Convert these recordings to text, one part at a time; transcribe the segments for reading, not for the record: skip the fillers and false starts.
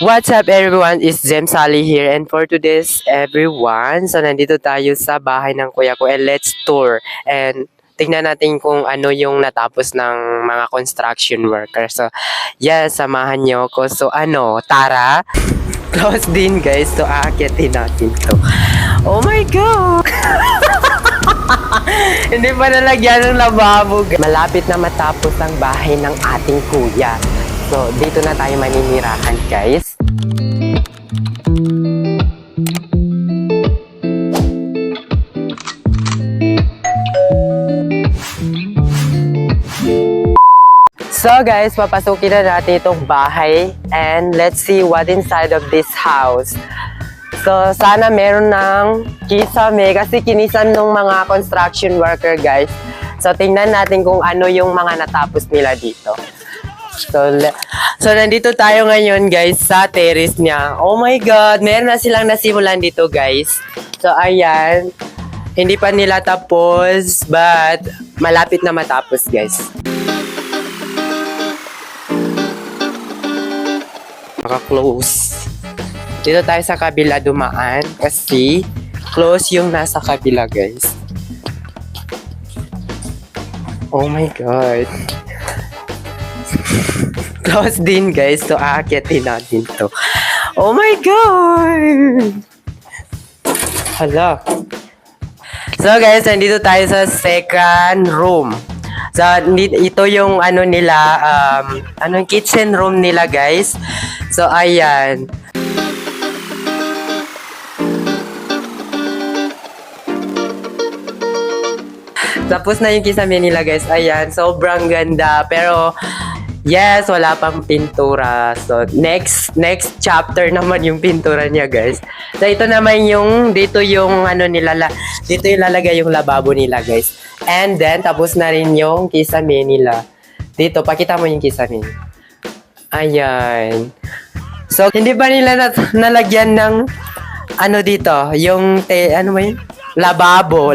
What's up everyone? It's Jem Sally here and for today's everyone, so nandito tayo sa bahay ng kuya ko and let's tour and tingnan natin kung ano yung natapos ng mga construction workers. So, yes, samahan nyo ko. So, tara! Close din guys. So, aakyatin natin to. Oh my God! Hindi pa nalagyan ng lababo. Malapit na matapos ang bahay ng ating kuya. So, dito na tayo maninirahan, guys. So, guys, papasukin na natin itong bahay and let's see what inside of this house. So, sana meron ng kisame kasi kinisan ng mga construction worker, guys. So, tingnan natin kung ano yung mga natapos nila dito. So, nandito tayo ngayon, guys, sa terrace niya. Oh my God, meron na silang nasimulan dito, guys. So, ayan. Hindi pa nila tapos, but malapit na matapos, guys. Maka-close. Dito tayo sa kabila dumaan kasi close yung nasa kabila, guys. Oh my God. Close din, guys. So, aakyatin natin to. Oh my God! Hala. So, guys, nandito tayo sa second room. So, ito yung kitchen room nila, guys. So, ayan. Tapos na yung kisame nila, guys. Ayan, sobrang ganda. Pero, yes, wala pang pintura. So, next chapter naman yung pintura niya, guys. So, ito naman dito yung lalagay yung lababo nila, guys. And then, tapos na rin yung kisame nila. Dito, pakita mo yung kisame. Ayan. So, hindi pa nila nalagyan ng, dito, yung, lababo.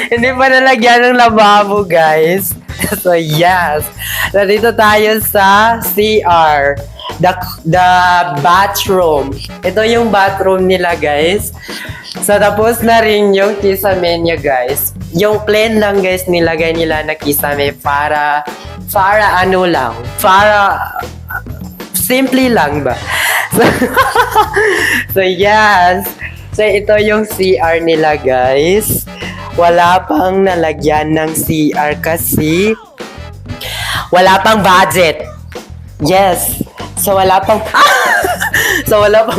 Hindi pa nalagyan ng lababo, guys. So, yes. Nandito tayo sa CR. The bathroom. Ito yung bathroom nila, guys. So, tapos na rin yung kisame niya, guys. Yung plain lang, guys, nilagay nila na kisame para simple lang ba? So, yes. So, ito yung CR nila, guys. Wala pang nalagyan ng CR kasi wala pang budget. Yes. So, wala pang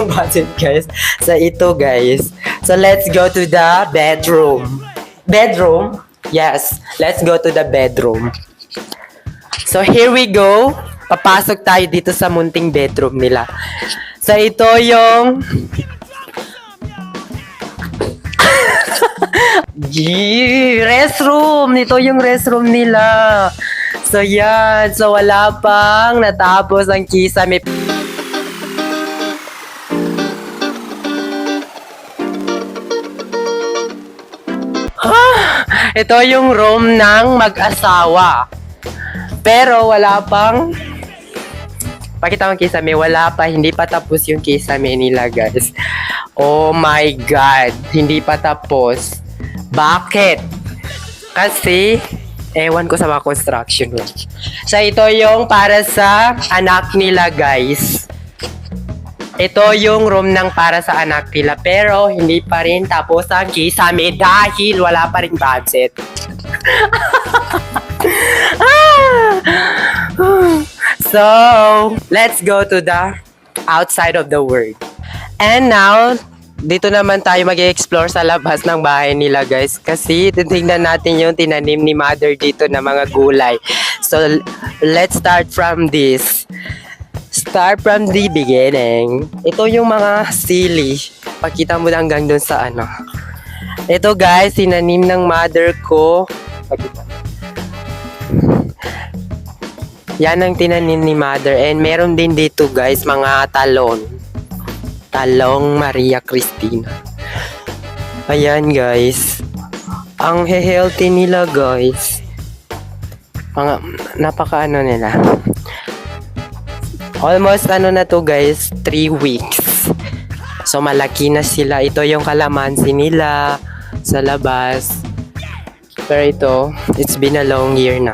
budget, guys. So, ito, guys. So, let's go to the bedroom. Bedroom? Yes. Let's go to the bedroom. So, here we go. Papasok tayo dito sa munting bedroom nila. So, ito yung restroom. Ito yung restroom nila. So, yan. So, wala pang natapos ang kisame. Ito yung room ng mag-asawa. Pero, wala pang pakita mo kisame. Wala pa. Hindi pa tapos yung kisame nila, guys. Oh my God. Hindi pa tapos. Bakit? Kasi, ewan ko sa mga construction work. So, ito yung para sa anak nila, guys. Ito yung room ng para sa anak nila. Pero, hindi pa rin tapos ang kisame dahil wala pa rin budget. So, let's go to the outside of the world. And now, dito naman tayo mag-explore sa labas ng bahay nila, guys. Kasi titingnan natin yung tinanim ni mother dito na mga gulay. So, let's start from this. Start from the beginning. Ito yung mga sili. Pakita mo hanggang dun sa Ito, guys, tinanim ng mother ko. Pakita. Yan ang tinanim ni mother. And meron din dito, guys, mga talong Maria Cristina. Ayan, guys. Ang healthy nila, guys. Napaka nila. Almost ano na to guys, 3 weeks. So malaki na sila. Ito yung kalamansi nila sa labas. Pero ito, it's been a long year na.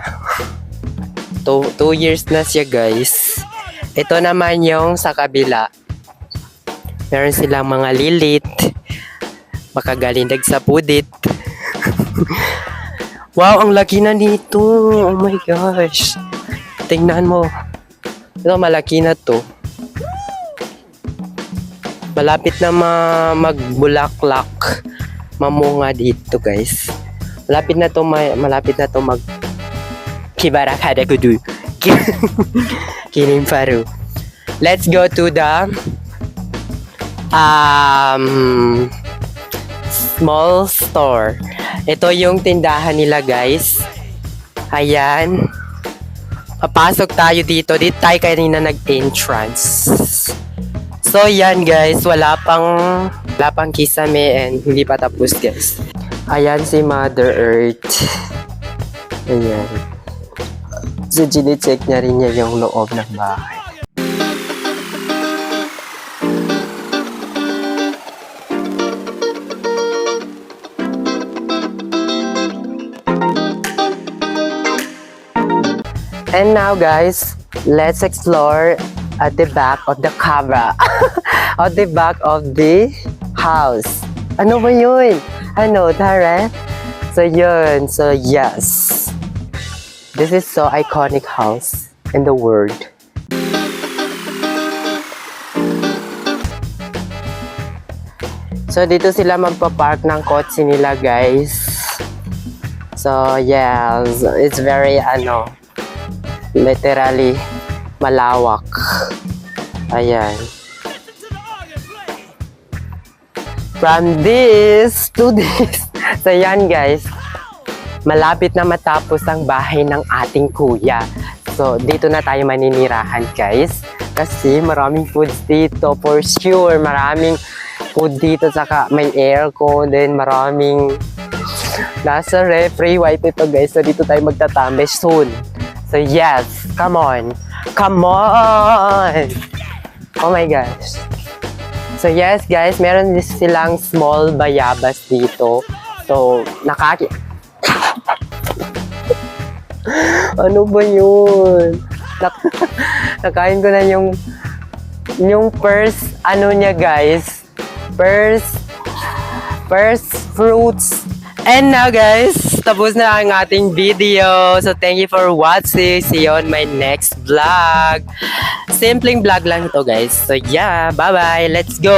2 years na siya guys. Ito naman yung sa kabila. Meron silang mga lilit. Makagalindag sa pudit. Wow, ang laki na nito. Oh my gosh. Tingnan mo. Ito, malaki na to. Malapit na magbulaklak. Mamunga dito, guys. Malapit na to mag kibarakada kudu. Kining paru. Let's go to the small store. Ito yung tindahan nila guys. Ayan. Papasok tayo dito. Dito tayo kanina nag-entrance. So yan guys. Wala pang kisame and hindi pa tapos guys. Ayan si Mother Earth. Ayan. So gine-check niya rin niya yung loob ng bahay. And now guys, let's explore at the back of the cabra. At the back of the house. Ano ba yun? Ano, Tara? So yun, so yes. This is so iconic house in the world. So dito sila magpa-park ng kotse nila guys. So yes, it's very literally malawak. Ayan. From this to this. So yan guys. Malapit na matapos ang bahay ng ating kuya. So dito na tayo maninirahan guys. Kasi maraming foods dito for sure. Maraming food dito. Saka may aircon. Then maraming nasa refri, wifi pa guys. So dito tayo magtatambay soon. So yes, come on. Come on! Oh my gosh. So yes guys, meron din silang small bayabas dito. So, ano ba yun? Nakain ko na yung first, niya guys. First fruits. And now guys, tapos na ang ating video. So thank you for watching. See you on my next vlog. Simpleng vlog lang ito guys. So yeah, bye bye. Let's go.